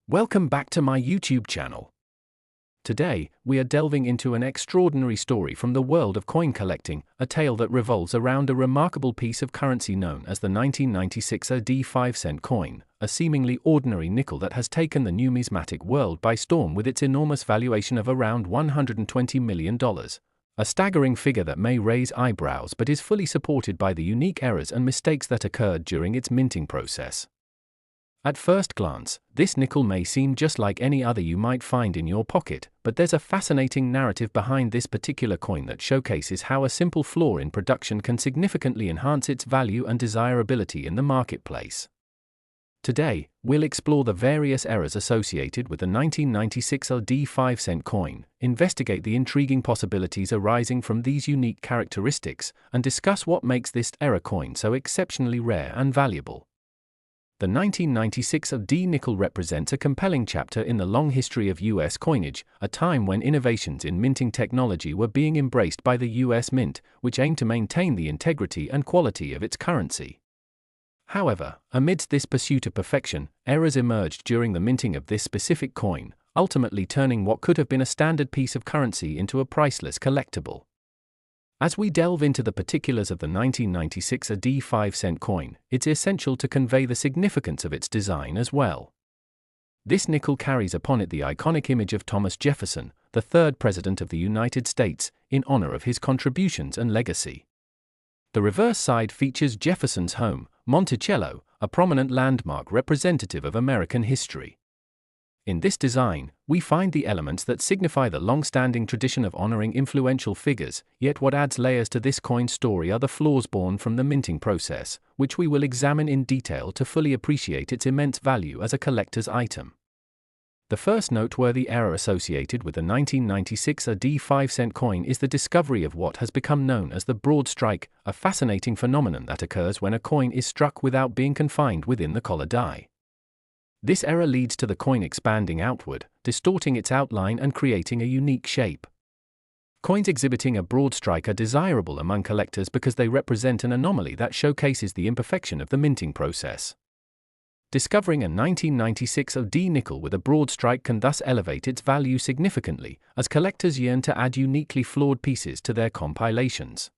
Welcome back to my YouTube channel. Today, we are delving into an extraordinary story from the world of coin collecting, a tale that revolves around a remarkable piece of currency known as the 1996 AD 5-cent coin, a seemingly ordinary nickel that has taken the numismatic world by storm with its enormous valuation of around $120 million. A staggering figure that may raise eyebrows but is fully supported by the unique errors and mistakes that occurred during its minting process. At first glance, this nickel may seem just like any other you might find in your pocket, but there's a fascinating narrative behind this particular coin that showcases how a simple flaw in production can significantly enhance its value and desirability in the marketplace. Today, we'll explore the various errors associated with the 1996 AD 5-cent coin, investigate the intriguing possibilities arising from these unique characteristics, and discuss what makes this error coin so exceptionally rare and valuable. The 1996 AD nickel represents a compelling chapter in the long history of U.S. coinage, a time when innovations in minting technology were being embraced by the U.S. Mint, which aimed to maintain the integrity and quality of its currency. However, amidst this pursuit of perfection, errors emerged during the minting of this specific coin, ultimately turning what could have been a standard piece of currency into a priceless collectible. As we delve into the particulars of the 1996 AD 5-cent coin, it's essential to convey the significance of its design as well. This nickel carries upon it the iconic image of Thomas Jefferson, the third President of the United States, in honor of his contributions and legacy. The reverse side features Jefferson's home, Monticello, a prominent landmark representative of American history. In this design, we find the elements that signify the long-standing tradition of honoring influential figures, yet what adds layers to this coin's story are the flaws born from the minting process, which we will examine in detail to fully appreciate its immense value as a collector's item. The first noteworthy error associated with the 1996 AD 5-cent coin is the discovery of what has become known as the broad strike, a fascinating phenomenon that occurs when a coin is struck without being confined within the collar die. This error leads to the coin expanding outward, distorting its outline and creating a unique shape. Coins exhibiting a broad strike are desirable among collectors because they represent an anomaly that showcases the imperfection of the minting process. Discovering a 1996 AD nickel with a broad strike can thus elevate its value significantly, as collectors yearn to add uniquely flawed pieces to their compilations.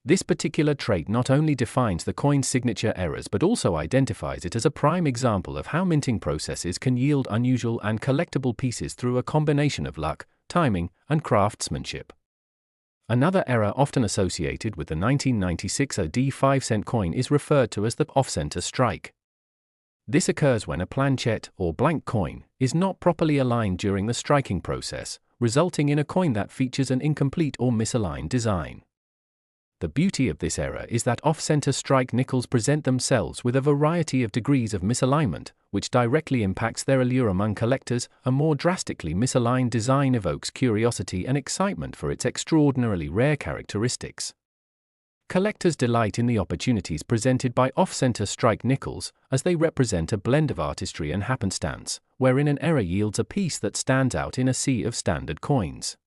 This particular trait not only defines the coin's signature errors but also identifies it as a prime example of how minting processes can yield unusual and collectible pieces through a combination of luck, timing, and craftsmanship. Another error often associated with the 1996 AD 5-cent coin is referred to as the off-center strike. This occurs when a planchet, or blank coin, is not properly aligned during the striking process, resulting in a coin that features an incomplete or misaligned design. The beauty of this error is that off-center strike nickels present themselves with a variety of degrees of misalignment, which directly impacts their allure among collectors. A more drastically misaligned design evokes curiosity and excitement for its extraordinarily rare characteristics. Collectors delight in the opportunities presented by off-center strike nickels, as they represent a blend of artistry and happenstance, wherein an error yields a piece that stands out in a sea of standard coins.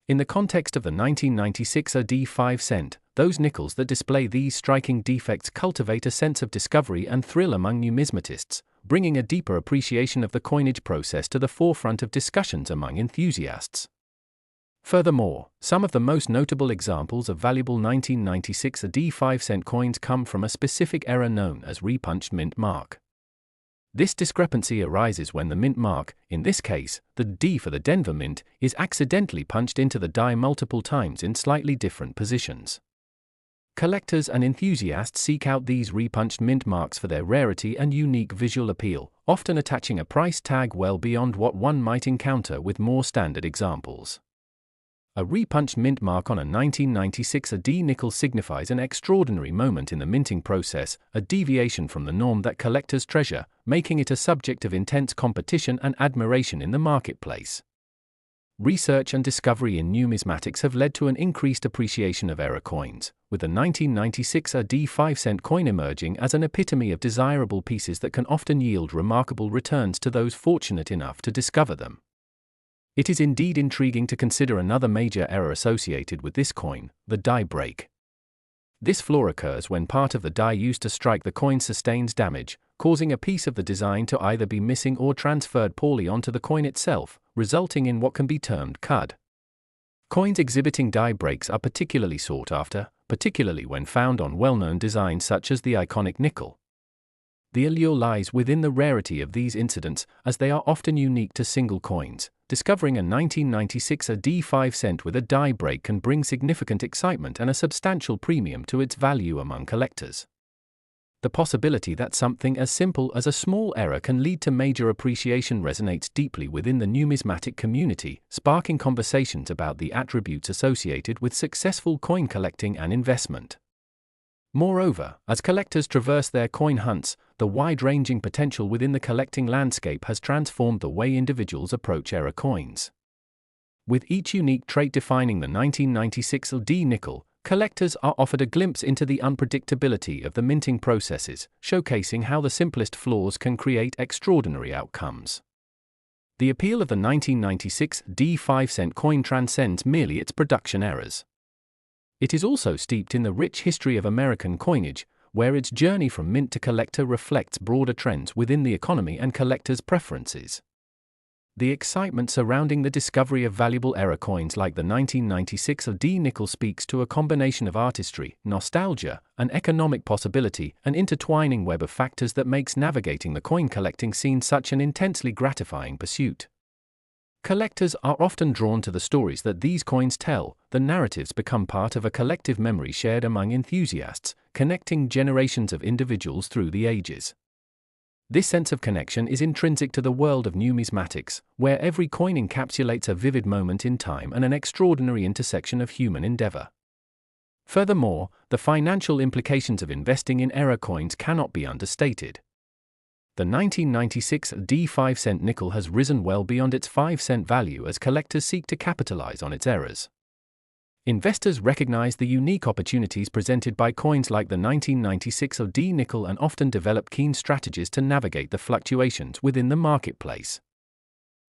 In the context of the 1996 AD 5-cent, those nickels that display these striking defects cultivate a sense of discovery and thrill among numismatists, bringing a deeper appreciation of the coinage process to the forefront of discussions among enthusiasts. Furthermore, some of the most notable examples of valuable 1996 AD 5-cent coins come from a specific error known as repunched mint mark. This discrepancy arises when the mint mark, in this case, the D for the Denver Mint, is accidentally punched into the die multiple times in slightly different positions. Collectors and enthusiasts seek out these repunched mint marks for their rarity and unique visual appeal, often attaching a price tag well beyond what one might encounter with more standard examples. A repunched mint mark on a 1996 AD nickel signifies an extraordinary moment in the minting process, a deviation from the norm that collectors treasure, making it a subject of intense competition and admiration in the marketplace. Research and discovery in numismatics have led to an increased appreciation of error coins, with the 1996 AD 5-cent coin emerging as an epitome of desirable pieces that can often yield remarkable returns to those fortunate enough to discover them. It is indeed intriguing to consider another major error associated with this coin, the die break. This flaw occurs when part of the die used to strike the coin sustains damage, causing a piece of the design to either be missing or transferred poorly onto the coin itself, resulting in what can be termed cud. Coins exhibiting die breaks are particularly sought after, particularly when found on well-known designs such as the iconic nickel. The allure lies within the rarity of these incidents, as they are often unique to single coins. Discovering a 1996 D5 cent with a die break can bring significant excitement and a substantial premium to its value among collectors. The possibility that something as simple as a small error can lead to major appreciation resonates deeply within the numismatic community, sparking conversations about the attributes associated with successful coin collecting and investment. Moreover, as collectors traverse their coin hunts, the wide-ranging potential within the collecting landscape has transformed the way individuals approach era coins. With each unique trait defining the 1996 D nickel, collectors are offered a glimpse into the unpredictability of the minting processes, showcasing how the simplest flaws can create extraordinary outcomes. The appeal of the 1996 D5 cent coin transcends merely its production errors. It is also steeped in the rich history of American coinage, where its journey from mint to collector reflects broader trends within the economy and collectors' preferences. The excitement surrounding the discovery of valuable era coins like the 1996 D nickel speaks to a combination of artistry, nostalgia, and economic possibility, an intertwining web of factors that makes navigating the coin collecting scene such an intensely gratifying pursuit. Collectors are often drawn to the stories that these coins tell. The narratives become part of a collective memory shared among enthusiasts, connecting generations of individuals through the ages. This sense of connection is intrinsic to the world of numismatics, where every coin encapsulates a vivid moment in time and an extraordinary intersection of human endeavor. Furthermore, the financial implications of investing in era coins cannot be understated. The 1996 D5 cent nickel has risen well beyond its 5-cent value as collectors seek to capitalize on its errors. Investors recognize the unique opportunities presented by coins like the 1996 D nickel and often develop keen strategies to navigate the fluctuations within the marketplace.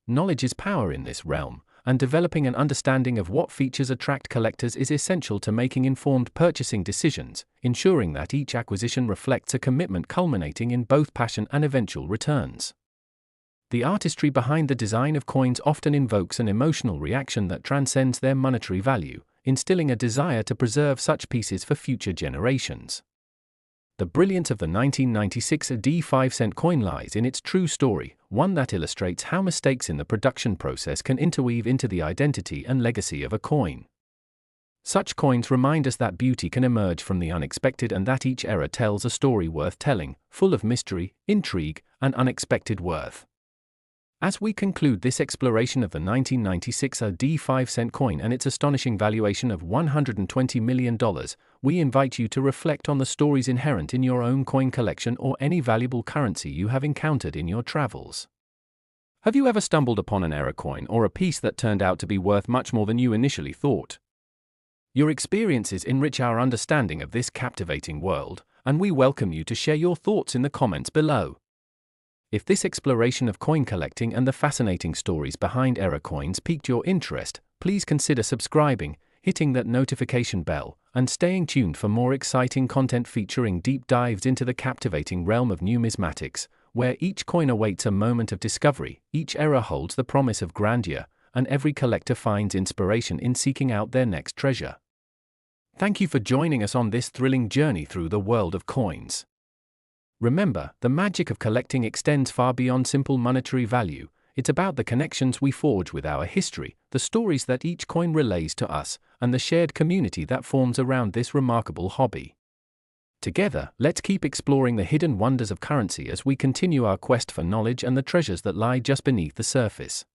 Knowledge is power in this realm, and developing an understanding of what features attract collectors is essential to making informed purchasing decisions, ensuring that each acquisition reflects a commitment culminating in both passion and eventual returns. The artistry behind the design of coins often invokes an emotional reaction that transcends their monetary value, instilling a desire to preserve such pieces for future generations. The brilliance of the 1996 D5 cent coin lies in its true story, one that illustrates how mistakes in the production process can interweave into the identity and legacy of a coin. Such coins remind us that beauty can emerge from the unexpected and that each era tells a story worth telling, full of mystery, intrigue, and unexpected worth. As we conclude this exploration of the 1996 D5 cent coin and its astonishing valuation of $120 million, we invite you to reflect on the stories inherent in your own coin collection or any valuable currency you have encountered in your travels. Have you ever stumbled upon an era coin or a piece that turned out to be worth much more than you initially thought? Your experiences enrich our understanding of this captivating world, and we welcome you to share your thoughts in the comments below. If this exploration of coin collecting and the fascinating stories behind era coins piqued your interest, please consider subscribing, hitting that notification bell, and staying tuned for more exciting content featuring deep dives into the captivating realm of numismatics, where each coin awaits a moment of discovery, each era holds the promise of grandeur, and every collector finds inspiration in seeking out their next treasure. Thank you for joining us on this thrilling journey through the world of coins. Remember, the magic of collecting extends far beyond simple monetary value. It's about the connections we forge with our history, the stories that each coin relays to us, and the shared community that forms around this remarkable hobby. Together, let's keep exploring the hidden wonders of currency as we continue our quest for knowledge and the treasures that lie just beneath the surface.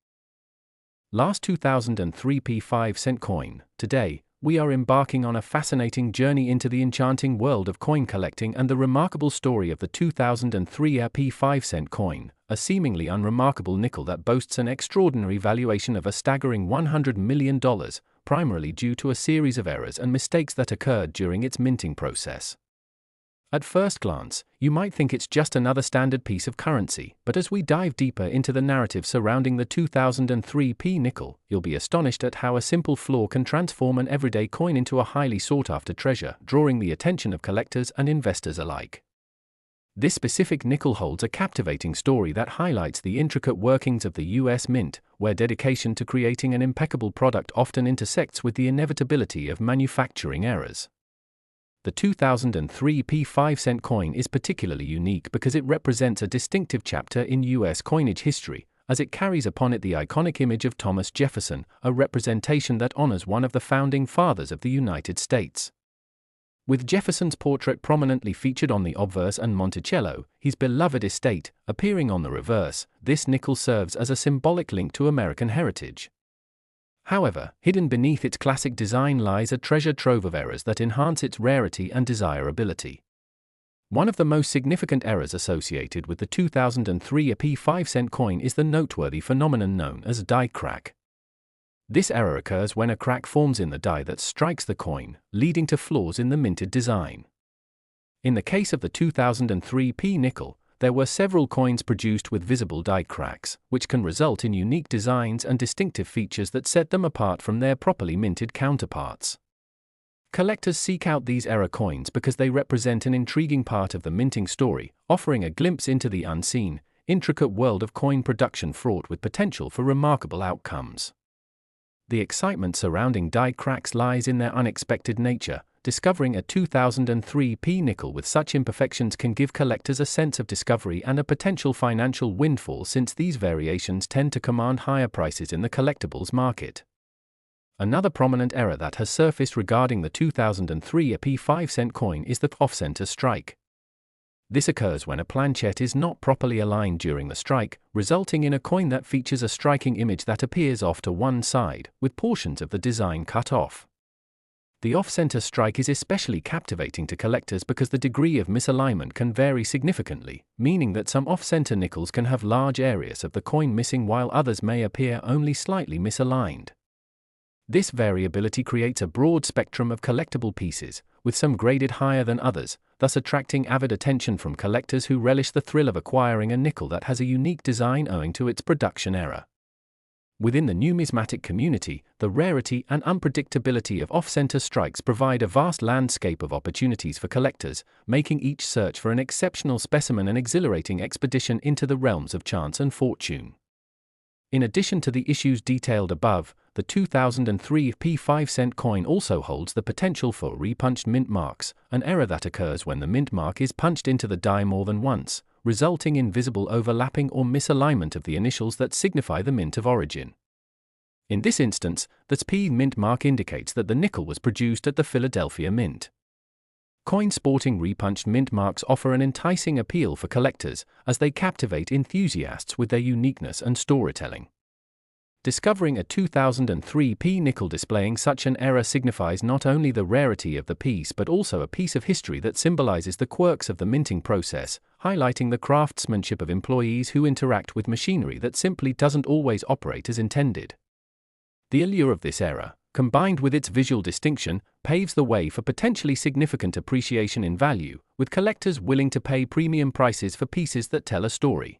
Last 2003 P5 cent coin. Today, we are embarking on a fascinating journey into the enchanting world of coin collecting and the remarkable story of the 2003 P5 cent coin, a seemingly unremarkable nickel that boasts an extraordinary valuation of a staggering $100 million, primarily due to a series of errors and mistakes that occurred during its minting process. At first glance, you might think it's just another standard piece of currency, but as we dive deeper into the narrative surrounding the 2003 P nickel, you'll be astonished at how a simple flaw can transform an everyday coin into a highly sought-after treasure, drawing the attention of collectors and investors alike. This specific nickel holds a captivating story that highlights the intricate workings of the US Mint, where dedication to creating an impeccable product often intersects with the inevitability of manufacturing errors. The 2003 P5-cent coin is particularly unique because it represents a distinctive chapter in US coinage history, as it carries upon it the iconic image of Thomas Jefferson, a representation that honors one of the founding fathers of the United States. With Jefferson's portrait prominently featured on the obverse and Monticello, his beloved estate, appearing on the reverse, this nickel serves as a symbolic link to American heritage. However, hidden beneath its classic design lies a treasure trove of errors that enhance its rarity and desirability. One of the most significant errors associated with the 2003 P5-cent coin is the noteworthy phenomenon known as die crack. This error occurs when a crack forms in the die that strikes the coin, leading to flaws in the minted design. In the case of the 2003 P nickel, there were several coins produced with visible die cracks, which can result in unique designs and distinctive features that set them apart from their properly minted counterparts. Collectors seek out these error coins because they represent an intriguing part of the minting story, offering a glimpse into the unseen, intricate world of coin production fraught with potential for remarkable outcomes. The excitement surrounding die cracks lies in their unexpected nature. Discovering a 2003 P nickel with such imperfections can give collectors a sense of discovery and a potential financial windfall, since these variations tend to command higher prices in the collectibles market. Another prominent error that has surfaced regarding the 2003 P5-cent coin is the off-center strike. This occurs when a planchette is not properly aligned during the strike, resulting in a coin that features a striking image that appears off to one side, with portions of the design cut off. The off-center strike is especially captivating to collectors because the degree of misalignment can vary significantly, meaning that some off-center nickels can have large areas of the coin missing while others may appear only slightly misaligned. This variability creates a broad spectrum of collectible pieces, with some graded higher than others, thus attracting avid attention from collectors who relish the thrill of acquiring a nickel that has a unique design owing to its production error. Within the numismatic community, the rarity and unpredictability of off-center strikes provide a vast landscape of opportunities for collectors, making each search for an exceptional specimen an exhilarating expedition into the realms of chance and fortune. In addition to the issues detailed above, the 2003 P5-cent coin also holds the potential for repunched mint marks, an error that occurs when the mint mark is punched into the die more than once, resulting in visible overlapping or misalignment of the initials that signify the mint of origin. In this instance, the P mint mark indicates that the nickel was produced at the Philadelphia Mint. Coins sporting repunched mint marks offer an enticing appeal for collectors, as they captivate enthusiasts with their uniqueness and storytelling. Discovering a 2003 P nickel displaying such an error signifies not only the rarity of the piece but also a piece of history that symbolizes the quirks of the minting process, highlighting the craftsmanship of employees who interact with machinery that simply doesn't always operate as intended. The allure of this error, combined with its visual distinction, paves the way for potentially significant appreciation in value, with collectors willing to pay premium prices for pieces that tell a story.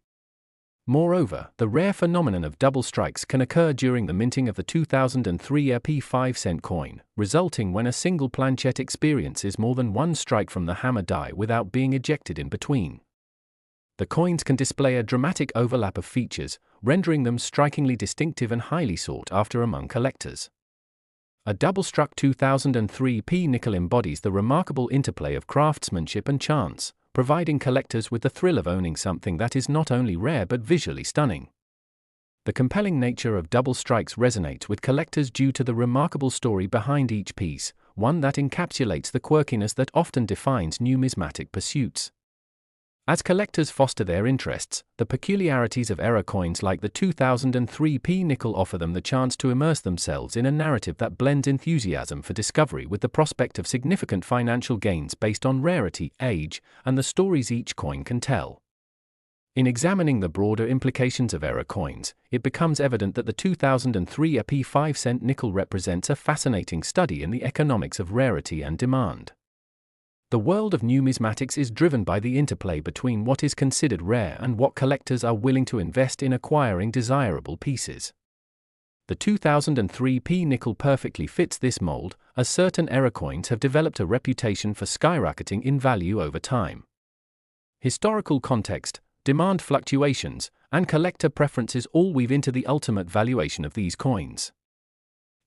Moreover, the rare phenomenon of double strikes can occur during the minting of the 2003 P5-cent coin, resulting when a single planchette experiences more than one strike from the hammer die without being ejected in between. The coins can display a dramatic overlap of features, rendering them strikingly distinctive and highly sought after among collectors. A double-struck 2003 P nickel embodies the remarkable interplay of craftsmanship and chance, providing collectors with the thrill of owning something that is not only rare but visually stunning. The compelling nature of double strikes resonates with collectors due to the remarkable story behind each piece, one that encapsulates the quirkiness that often defines numismatic pursuits. As collectors foster their interests, the peculiarities of error coins like the 2003 P nickel offer them the chance to immerse themselves in a narrative that blends enthusiasm for discovery with the prospect of significant financial gains based on rarity, age, and the stories each coin can tell. In examining the broader implications of error coins, it becomes evident that the 2003 P5-cent nickel represents a fascinating study in the economics of rarity and demand. The world of numismatics is driven by the interplay between what is considered rare and what collectors are willing to invest in acquiring desirable pieces. The 2003 P nickel perfectly fits this mold, as certain era coins have developed a reputation for skyrocketing in value over time. Historical context, demand fluctuations, and collector preferences all weave into the ultimate valuation of these coins.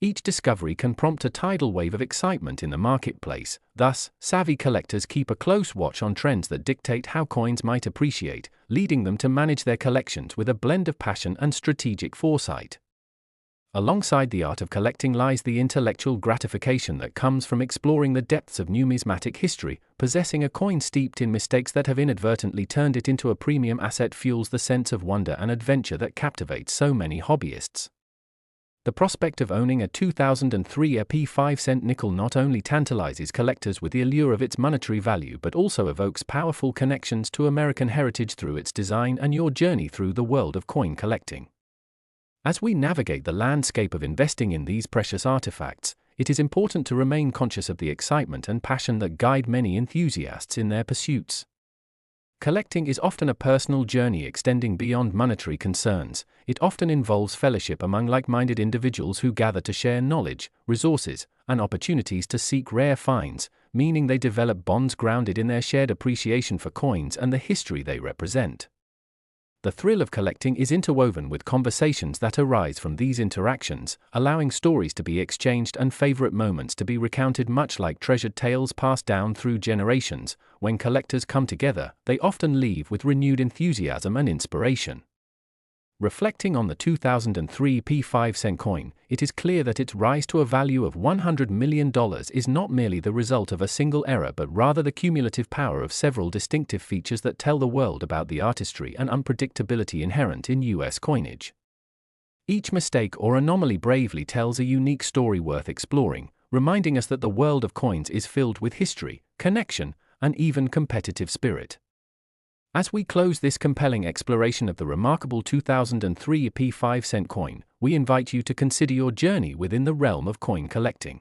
Each discovery can prompt a tidal wave of excitement in the marketplace, thus, savvy collectors keep a close watch on trends that dictate how coins might appreciate, leading them to manage their collections with a blend of passion and strategic foresight. Alongside the art of collecting lies the intellectual gratification that comes from exploring the depths of numismatic history. Possessing a coin steeped in mistakes that have inadvertently turned it into a premium asset fuels the sense of wonder and adventure that captivates so many hobbyists. The prospect of owning a 2003 P5-cent nickel not only tantalizes collectors with the allure of its monetary value but also evokes powerful connections to American heritage through its design and your journey through the world of coin collecting. As we navigate the landscape of investing in these precious artifacts, it is important to remain conscious of the excitement and passion that guide many enthusiasts in their pursuits. Collecting is often a personal journey extending beyond monetary concerns. It often involves fellowship among like-minded individuals who gather to share knowledge, resources, and opportunities to seek rare finds, meaning they develop bonds grounded in their shared appreciation for coins and the history they represent. The thrill of collecting is interwoven with conversations that arise from these interactions, allowing stories to be exchanged and favorite moments to be recounted, much like treasured tales passed down through generations. When collectors come together, they often leave with renewed enthusiasm and inspiration. Reflecting on the 2003 P5-cent coin, it is clear that its rise to a value of $100 million is not merely the result of a single era but rather the cumulative power of several distinctive features that tell the world about the artistry and unpredictability inherent in U.S. coinage. Each mistake or anomaly bravely tells a unique story worth exploring, reminding us that the world of coins is filled with history, connection, and even competitive spirit. As we close this compelling exploration of the remarkable 2003 P5-cent coin, we invite you to consider your journey within the realm of coin collecting.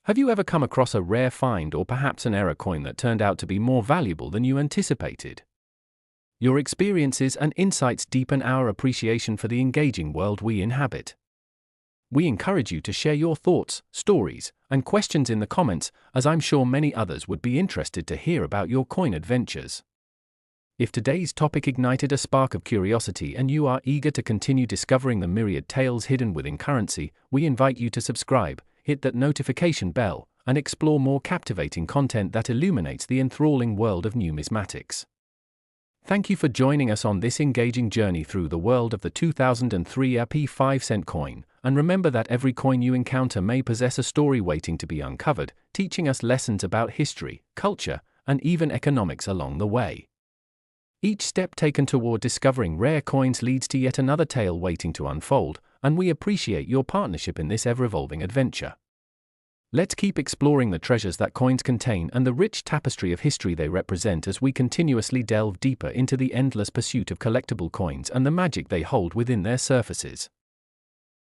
Have you ever come across a rare find or perhaps an era coin that turned out to be more valuable than you anticipated? Your experiences and insights deepen our appreciation for the engaging world we inhabit. We encourage you to share your thoughts, stories, and questions in the comments, as I'm sure many others would be interested to hear about your coin adventures. If today's topic ignited a spark of curiosity and you are eager to continue discovering the myriad tales hidden within currency, we invite you to subscribe, hit that notification bell, and explore more captivating content that illuminates the enthralling world of numismatics. Thank you for joining us on this engaging journey through the world of the 2003 P5-cent coin, and remember that every coin you encounter may possess a story waiting to be uncovered, teaching us lessons about history, culture, and even economics along the way. Each step taken toward discovering rare coins leads to yet another tale waiting to unfold, and we appreciate your partnership in this ever-evolving adventure. Let's keep exploring the treasures that coins contain and the rich tapestry of history they represent as we continuously delve deeper into the endless pursuit of collectible coins and the magic they hold within their surfaces.